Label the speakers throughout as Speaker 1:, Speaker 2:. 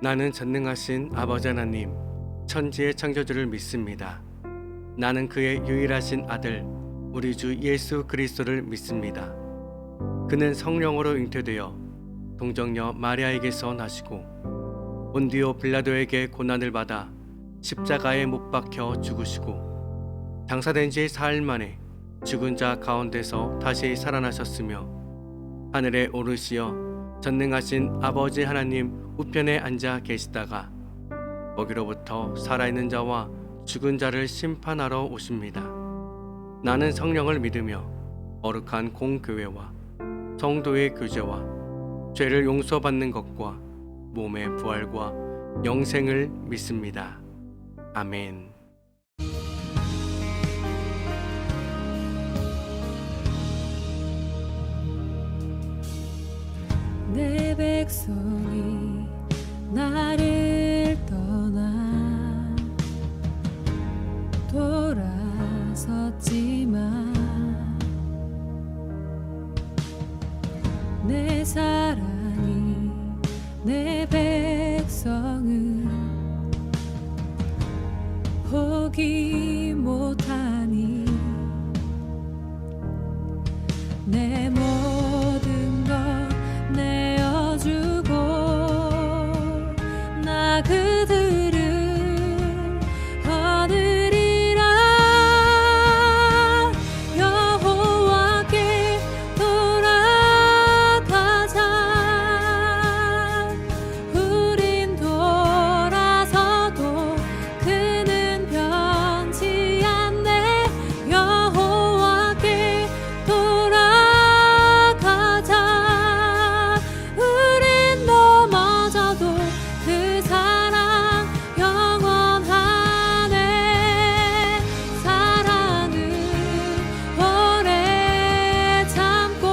Speaker 1: 나는 전능하신 아버지 하나님, 천지의 창조주를 믿습니다. 나는 그의 유일하신 아들, 우리 주 예수 그리스도를 믿습니다. 그는 성령으로 잉태되어 동정녀 마리아에게서 나시고 본디오 빌라도에게 고난을 받아 십자가에 못 박혀 죽으시고 장사된 지 사흘 만에 죽은 자 가운데서 다시 살아나셨으며 하늘에 오르시어 전능하신 아버지 하나님 우편에 앉아 계시다가 거기로부터 살아있는 자와 죽은 자를 심판하러 오십니다. 나는 성령을 믿으며 거룩한 공교회와 성도의 교제와 죄를 용서받는 것과 몸의 부활과 영생을 믿습니다. 아멘.
Speaker 2: 내 백성이 나를 떠나 돌아섰지만 내 사랑이 내 백성을 포기 못하니 내 모든 것 내어주고 나 그들을 얻으리라. 여호와께 돌아가자. 우린 돌아서도 그는 변치 않네. 여호와께 돌아가자. 우린 넘어져도 그 사랑 영원하네. 사랑은 오래 참고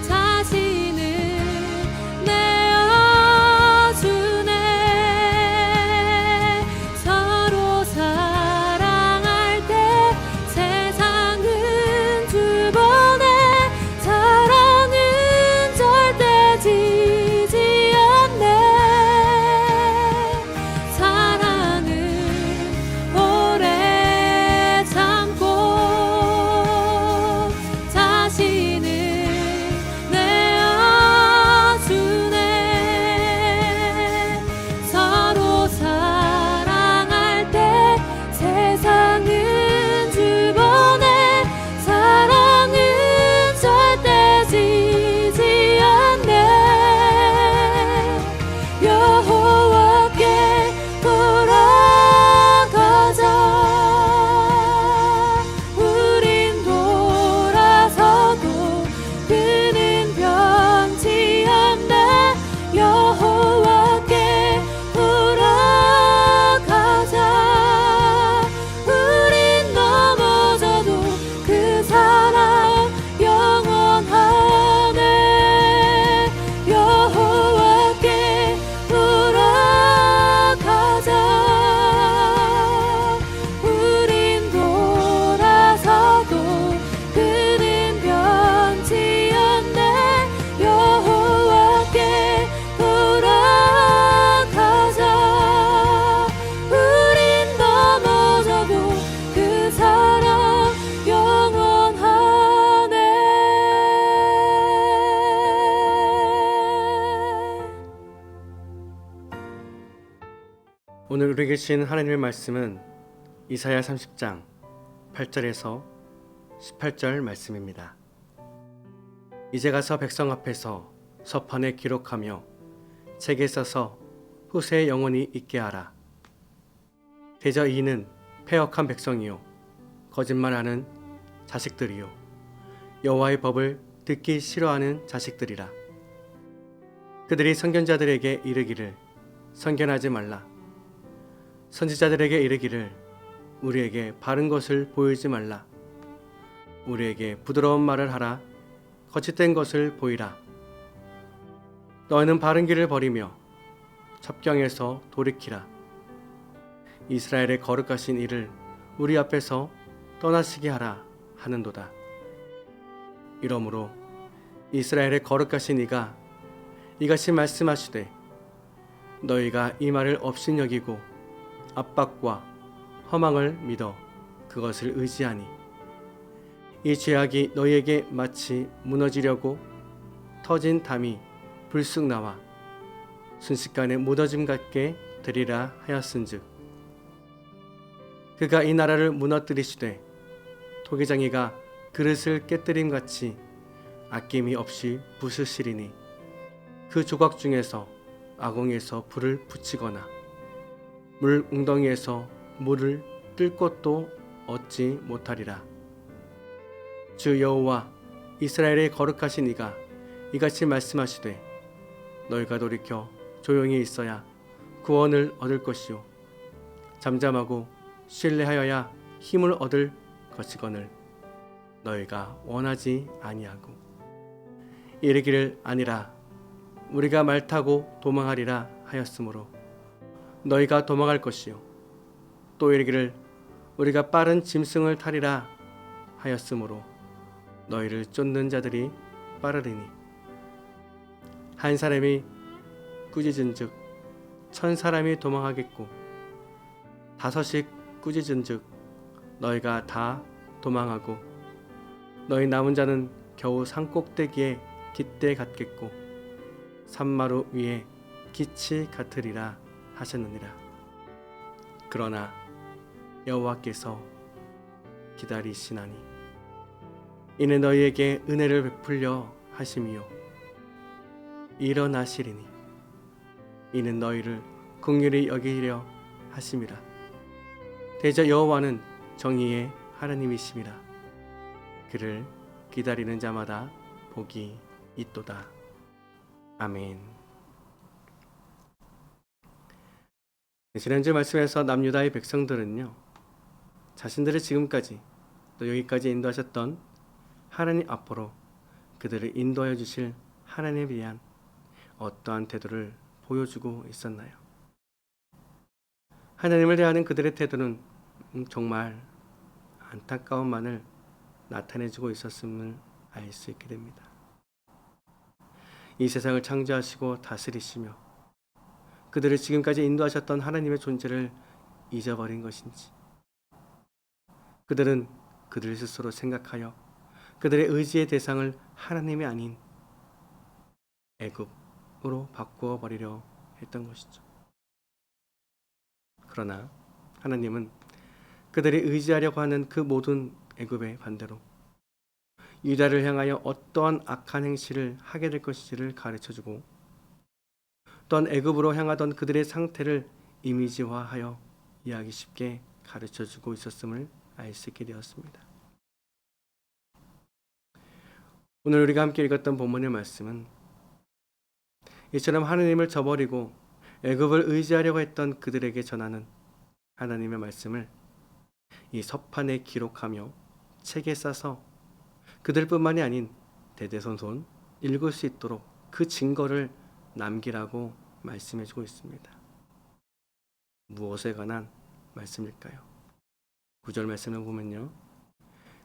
Speaker 2: 자신을 내어주네. 서로 사랑할 때 세상은 주보네. 사랑은 절대 지지 않네. 사랑은 오래 참고 자신을 내어주네. 서로 사랑할 때 세상은 주보네. 사랑은 절대 지지 않네. 여호와께 돌아가자. 우린 돌아서도 그는 변치 않네. 여호와께 돌아가자. 우린 넘어져도 그 사랑 영원하네. 여호와께 돌아가자. 우린 돌아서도 그는 변치 않네. 여호와께 돌아가자. 우린 넘어져도 그 사랑 영원하네.
Speaker 1: 오늘 우리에게 주신 하나님의 말씀은 이사야 30장 8절에서 18절 말씀입니다. 이제 가서 백성 앞에서 서판에 기록하며 책에 써서 후세에 영원히 있게 하라. 대저 이는 패역한 백성이요 거짓말하는 자식들이요 여호와의 법을 듣기 싫어하는 자식들이라. 그들이 선견자들에게 이르기를 선견하지 말라. 선지자들에게 이르기를 우리에게 바른 것을 보이지 말라. 우리에게 부드러운 말을 하라. 거짓된 것을 보이라. 너희는 바른 길을 버리며 첩경에서 돌이키라. 이스라엘의 거룩하신 이를 우리 앞에서 떠나시게 하라 하는도다. 이러므로 이스라엘의 거룩하신 이가 이같이 말씀하시되 너희가 이 말을 업신여기고 압박과 허망을 믿어 그것을 의지하니 이 죄악이 너희에게 마치 무너지려고 터진 담이 불쑥 나와 순식간에 무너짐 같게 되리라 하였은즉 그가 이 나라를 무너뜨리시되 토기장이가 그릇을 깨뜨림 같이 아낌이 없이 부수시리니 그 조각 중에서 아궁에서 불을 붙이거나 물 웅덩이에서 물을 뜰 것도 얻지 못하리라. 주 여호와 이스라엘의 거룩하신 이가 이같이 말씀하시되 너희가 돌이켜 조용히 있어야 구원을 얻을 것이요 잠잠하고 신뢰하여야 힘을 얻을 것이거늘 너희가 원하지 아니하고 이르기를 아니라 우리가 말 타고 도망하리라 하였으므로 너희가 도망할 것이요 또 이르기를 우리가 빠른 짐승을 타리라 하였으므로 너희를 쫓는 자들이 빠르리니 한 사람이 꾸짖은즉 1000사람이 도망하겠고 5이 꾸짖은즉 너희가 다 도망하고 너희 남은 자는 겨우 산꼭대기에 깃대 같겠고 산마루 위에 기치 같으리라 하셨느니라. 그러나 여호와께서 기다리시나니 이는 너희에게 은혜를 베풀려 하심이요 일어나시리니 이는 너희를 긍휼히 여기려 하심이라. 대저 여호와는 정의의 하나님이심이라. 그를 기다리는 자마다 복이 있도다. 아멘. 지난주 말씀에서 남유다의 백성들은요 자신들을 지금까지 또 여기까지 인도하셨던 하나님 앞으로 그들을 인도하여 주실 하나님에 대한 어떠한 태도를 보여주고 있었나요? 하나님을 대하는 그들의 태도는 정말 안타까움만을 나타내주고 있었음을 알 수 있게 됩니다. 이 세상을 창조하시고 다스리시며 그들을 지금까지 인도하셨던 하나님의 존재를 잊어버린 것인지 그들은 그들 스스로 생각하여 그들의 의지의 대상을 하나님이 아닌 애굽으로 바꾸어 버리려 했던 것이죠. 그러나 하나님은 그들이 의지하려고 하는 그 모든 애굽의 반대로 유다를 향하여 어떠한 악한 행실을 하게 될 것인지를 가르쳐주고 또한 애굽으로 향하던 그들의 상태를 이미지화하여 이해하기 쉽게 가르쳐주고 있었음을 알 수 있게 되었습니다. 오늘 우리가 함께 읽었던 본문의 말씀은 이처럼 하나님을 저버리고 애굽을 의지하려고 했던 그들에게 전하는 하나님의 말씀을 이 서판에 기록하며 책에 싸서 그들뿐만이 아닌 대대손손 읽을 수 있도록 그 증거를 남기라고 말씀해주고 있습니다. 무엇에 관한 말씀일까요? 9절 말씀을 보면요.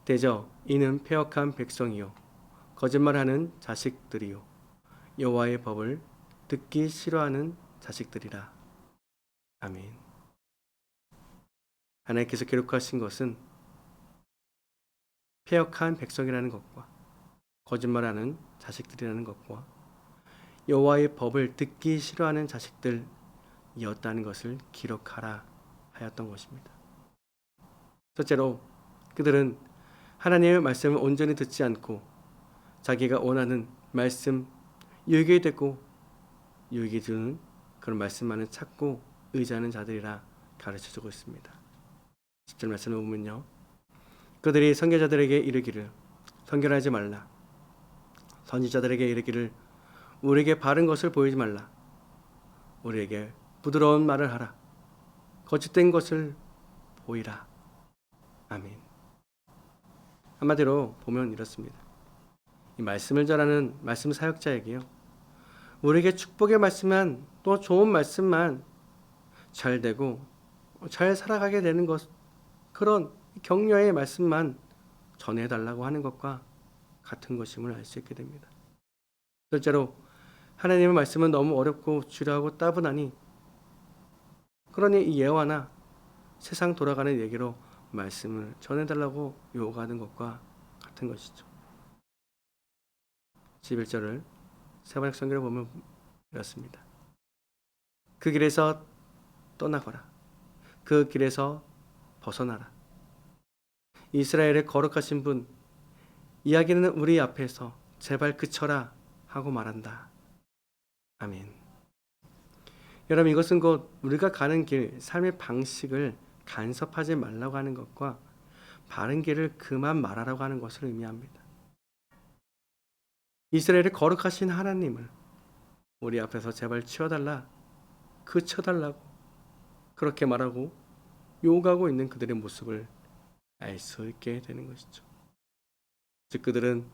Speaker 1: 대저 이는 패역한 백성이요 거짓말하는 자식들이요 여호와의 법을 듣기 싫어하는 자식들이라. 아멘. 하나님께서 기록하신 것은 패역한 백성이라는 것과 거짓말하는 자식들이라는 것과 여호와의 법을 듣기 싫어하는 자식들이었다는 것을 기록하라 하였던 것입니다. 첫째로 그들은 하나님의 말씀을 온전히 듣지 않고 자기가 원하는 말씀, 유익이 되고 유익이 주는 그런 말씀만을 찾고 의지하는 자들이라 가르쳐주고 있습니다. 10절 말씀을 보면요. 그들이 선교자들에게 이르기를 선교하지 말라. 선지자들에게 이르기를 우리에게 바른 것을 보이지 말라. 우리에게 부드러운 말을 하라. 거짓된 것을 보이라. 아멘. 한마디로 보면 이렇습니다. 이 말씀을 전하는 말씀 사역자에게요. 우리에게 축복의 말씀만 또 좋은 말씀만 잘 되고 잘 살아가게 되는 것 그런 격려의 말씀만 전해달라고 하는 것과 같은 것임을 알 수 있게 됩니다. 실제로 하나님의 말씀은 너무 어렵고 지루하고 따분하니 그러니 이 예화나 세상 돌아가는 얘기로 말씀을 전해달라고 요구하는 것과 같은 것이죠. 11절을 세번역 성경을 보면 이렇습니다. 그 길에서 떠나거라. 그 길에서 벗어나라. 이스라엘의 거룩하신 분, 이야기는 우리 앞에서 제발 그쳐라 하고 말한다. 아멘. 여러분, 이것은 곧 우리가 가는 길, 삶의 방식을 간섭하지 말라고 하는 것과 바른 길을 그만 말하라고 하는 것을 의미합니다. 이스라엘의 거룩하신 하나님을 우리 앞에서 제발 치워달라, 그쳐달라고 그렇게 말하고 요구하고 있는 그들의 모습을 알 수 있게 되는 것이죠. 즉 그들은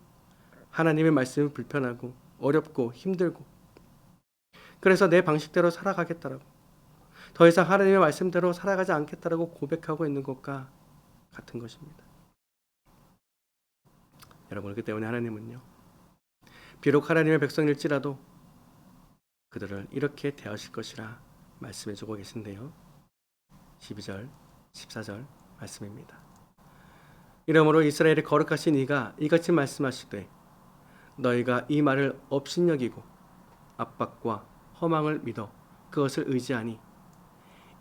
Speaker 1: 하나님의 말씀이 불편하고 어렵고 힘들고 그래서 내 방식대로 살아가겠다라고 더 이상 하나님의 말씀대로 살아가지 않겠다라고 고백하고 있는 것과 같은 것입니다. 여러분, 그렇기 때문에 하나님은요, 비록 하나님의 백성일지라도 그들을 이렇게 대하실 것이라 말씀해주고 계신데요. 12절, 14절 말씀입니다. 이러므로 이스라엘의 거룩하신 이가 이같이 말씀하시되 너희가 이 말을 업신여기고 압박과 허망을 믿어 그것을 의지하니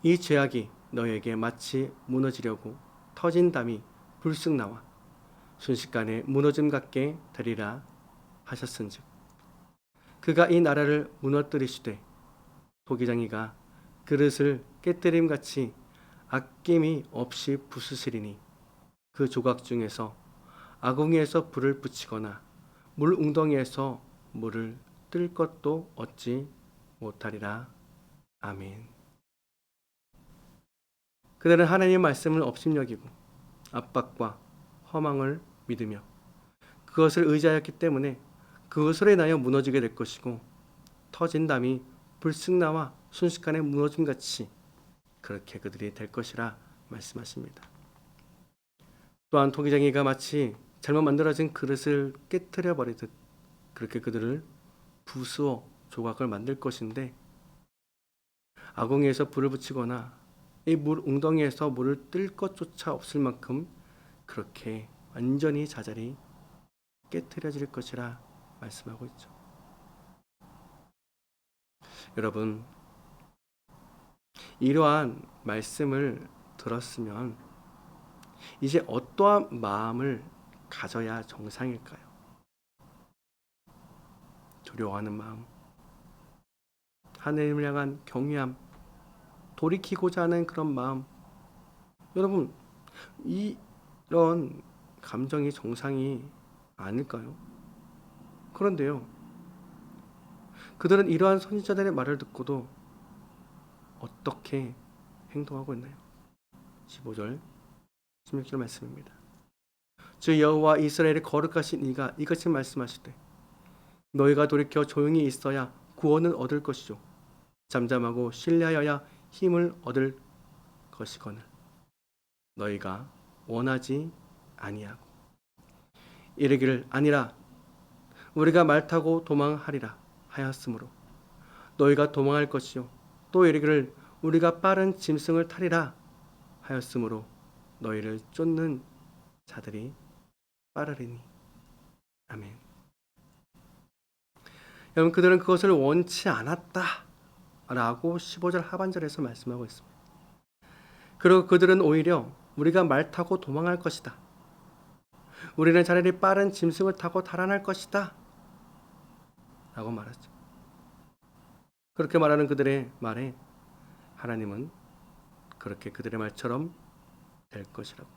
Speaker 1: 이 죄악이 너희에게 마치 무너지려고 터진 담이 불쑥 나와 순식간에 무너짐 같게 되리라 하셨은즉 그가 이 나라를 무너뜨리시되 토기장이가 그릇을 깨뜨림같이 아낌이 없이 부수시리니 그 조각 중에서 아궁이에서 불을 붙이거나 물 웅덩이에서 물을 뜰 것도 얻지 못하리라. 아멘. 그들은 하나님의 말씀을 업신여기고 압박과 허망을 믿으며 그것을 의지하였기 때문에 그것으로 인하여 무너지게 될 것이고 터진 담이 불쑥 나와 순식간에 무너짐같이 그렇게 그들이 될 것이라 말씀하십니다. 또한 토기장이가 마치 잘못 만들어진 그릇을 깨트려 버리듯 그렇게 그들을 부수어 조각을 만들 것인데 아궁이에서 불을 붙이거나 이 물 웅덩이에서 물을 뜰 것조차 없을 만큼 그렇게 완전히 자잘히 깨트려질 것이라 말씀하고 있죠. 여러분, 이러한 말씀을 들었으면 이제 어떠한 마음을 가져야 정상일까요? 두려워하는 마음, 하나님을 향한 경외함, 돌이키고자 하는 그런 마음. 여러분, 이런 감정이 정상이 아닐까요? 그런데요, 그들은 이러한 선지자들의 말을 듣고도 어떻게 행동하고 있나요? 15절, 16절 말씀입니다. 주 여호와 이스라엘의 거룩하신 이가 이같이 말씀하시되 너희가 돌이켜 조용히 있어야 구원을 얻을 것이죠. 잠잠하고 신뢰하여야 힘을 얻을 것이거늘 너희가 원하지 아니하고 이르기를 아니라 우리가 말 타고 도망하리라 하였으므로 너희가 도망할 것이요 또 이르기를 우리가 빠른 짐승을 타리라 하였으므로 너희를 쫓는 자들이 빠르리니. 아멘. 여러분, 그들은 그것을 원치 않았다 라고 15절 하반절에서 말씀하고 있습니다. 그리고 그들은 오히려 우리가 말 타고 도망할 것이다, 우리는 차라리 빠른 짐승을 타고 달아날 것이다 라고 말하죠. 그렇게 말하는 그들의 말에 하나님은 그렇게 그들의 말처럼 될 것이라고,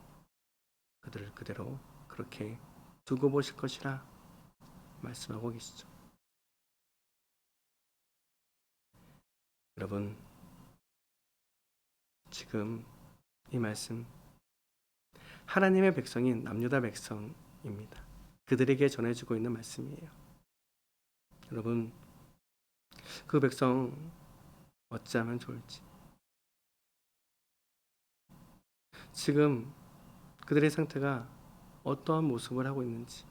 Speaker 1: 그들을 그대로 그렇게 두고 보실 것이라 말씀하고 계시죠. 여러분, 지금 이 말씀 하나님의 백성인 남유다 백성입니다. 그들에게 전해주고 있는 말씀이에요. 여러분, 그 백성 어찌하면 좋을지, 지금 그들의 상태가 어떠한 모습을 하고 있는지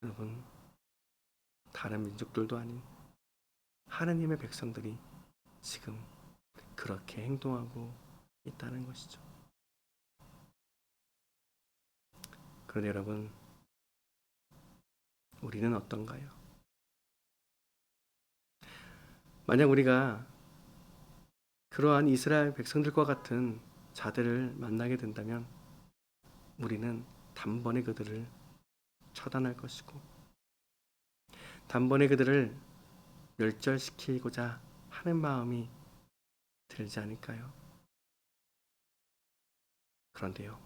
Speaker 1: 여러분 다른 민족들도 아닌 하나님의 백성들이 지금 그렇게 행동하고 있다는 것이죠. 그런데 여러분, 우리는 어떤가요? 만약 우리가 그러한 이스라엘 백성들과 같은 자들을 만나게 된다면 우리는 단번에 그들을 처단할 것이고 단번에 그들을 멸절시키고자 하는 마음이 들지 않을까요? 그런데요,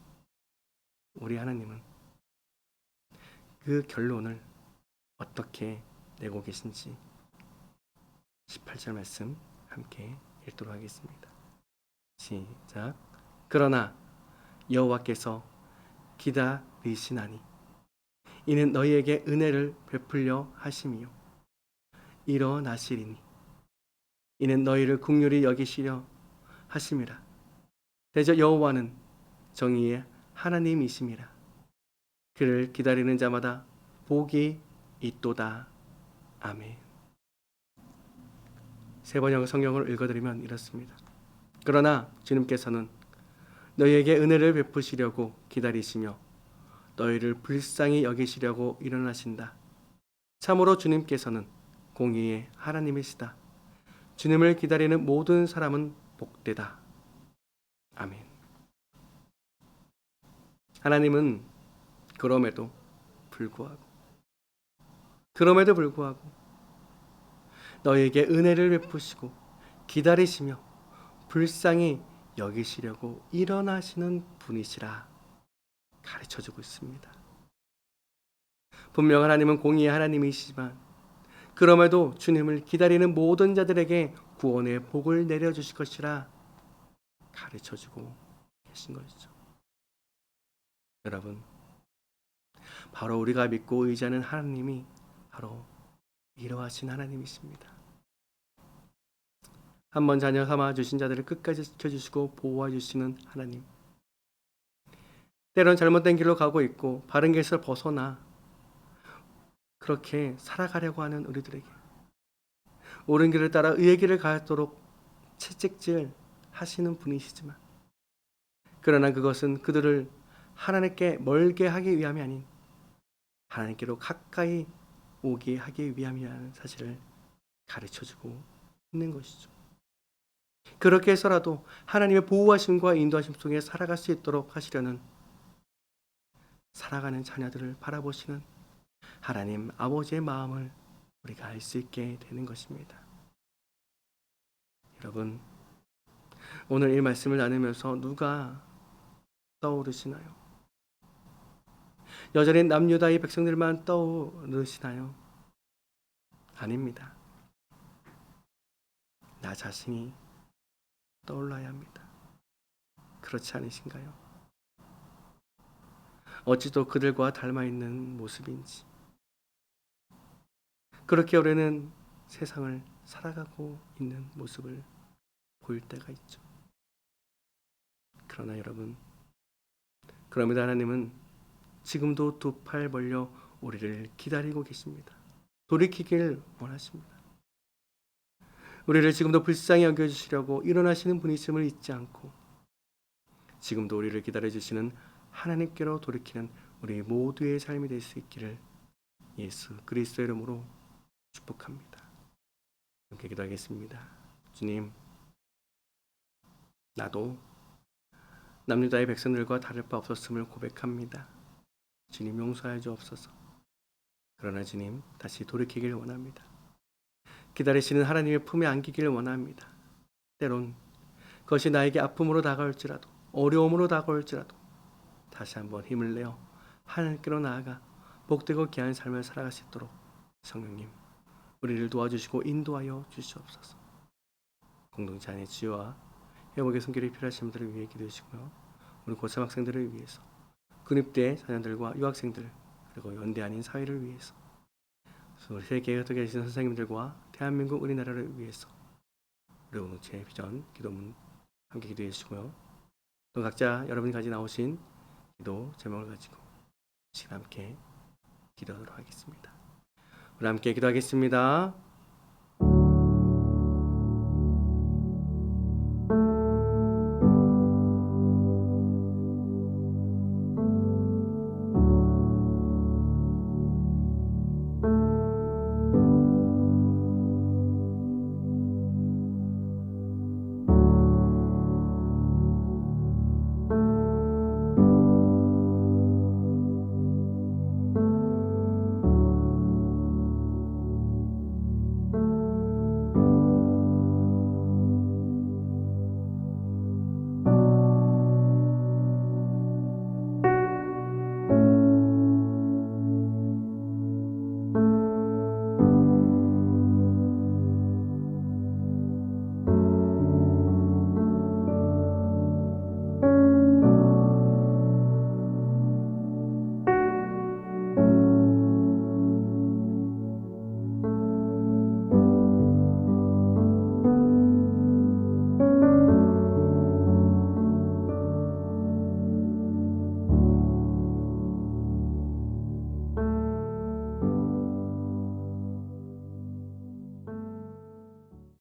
Speaker 1: 우리 하나님은 그 결론을 어떻게 내고 계신지 18절 말씀 함께 읽도록 하겠습니다. 시작. 그러나 여호와께서 기다리시나니 이는 너희에게 은혜를 베풀려 하심이요 일어나시리니 이는 너희를 긍휼히 여기시려 하심이라. 대저 여호와는 정의의 하나님이심이라. 그를 기다리는 자마다 복이 있도다. 아멘. 세 번역 성경을 읽어드리면 이렇습니다. 그러나 주님께서는 너희에게 은혜를 베푸시려고 기다리시며 너희를 불쌍히 여기시려고 일어나신다. 참으로 주님께서는 공의의 하나님이시다. 주님을 기다리는 모든 사람은 복되다. 아멘. 하나님은 그럼에도 불구하고 너희에게 은혜를 베푸시고 기다리시며 불쌍히 여기시려고 일어나시는 분이시라 가르쳐주고 있습니다. 분명 하나님은 공의의 하나님이시지만 그럼에도 주님을 기다리는 모든 자들에게 구원의 복을 내려주실 것이라 가르쳐주고 계신 것이죠. 여러분, 바로 우리가 믿고 의지하는 하나님이 바로 이러하신 하나님이십니다. 한번 자녀 삼아 주신 자들을 끝까지 지켜주시고 보호해 주시는 하나님. 때론 잘못된 길로 가고 있고 바른 길에서 벗어나 그렇게 살아가려고 하는 우리들에게 옳은 길을 따라 의의 길을 가도록 채찍질 하시는 분이시지만 그러나 그것은 그들을 하나님께 멀게 하기 위함이 아닌 하나님께로 가까이 오게 하기 위함이라는 사실을 가르쳐주고 있는 것이죠. 그렇게 해서라도 하나님의 보호하심과 인도하심 속에 살아갈 수 있도록 하시려는 살아가는 자녀들을 바라보시는 하나님 아버지의 마음을 우리가 알 수 있게 되는 것입니다. 여러분, 오늘 이 말씀을 나누면서 누가 떠오르시나요? 여전히 남유다의 백성들만 떠오르시나요? 아닙니다. 나 자신이 떠올라야 합니다. 그렇지 않으신가요? 어찌도 그들과 닮아있는 모습인지 그렇게 우리는 세상을 살아가고 있는 모습을 보일 때가 있죠. 그러나 여러분, 그럼에도 하나님은 지금도 두 팔 벌려 우리를 기다리고 계십니다. 돌이키길 원하십니다. 우리를 지금도 불쌍히 여겨주시려고 일어나시는 분이심을 잊지 않고 지금도 우리를 기다려주시는 하나님께로 돌이키는 우리 모두의 삶이 될 수 있기를 예수 그리스도의 이름으로 축복합니다. 함께 기도하겠습니다. 주님, 나도 남유다의 백성들과 다를 바 없었음을 고백합니다. 주님 용서하여 주옵소서. 그러나 주님 다시 돌이키길 원합니다. 기다리시는 하나님의 품에 안기기를 원합니다. 때론 그것이 나에게 아픔으로 다가올지라도 어려움으로 다가올지라도 다시 한번 힘을 내어 하나님께로 나아가 복되고 귀한 삶을 살아갈 수 있도록 성령님 우리를 도와주시고 인도하여 주시옵소서. 공동체 안의 치유와 회복의 손길이 필요하신 분들을 위해 기도해주시고요. 우리 고3 학생들을 위해서 군입대 자녀들과 유학생들 그리고 연대 아닌 사회를 위해서 우리 세계에 흩어 계신 선생님들과 대한민국 우리나라를 위해서 우리 공동체 비전 기도문 함께 기도해 주시고요. 또 각자 여러분이 가지고 나오신 기도 제목을 가지고 지금 함께 기도하도록 하겠습니다. 우리 함께 기도하겠습니다.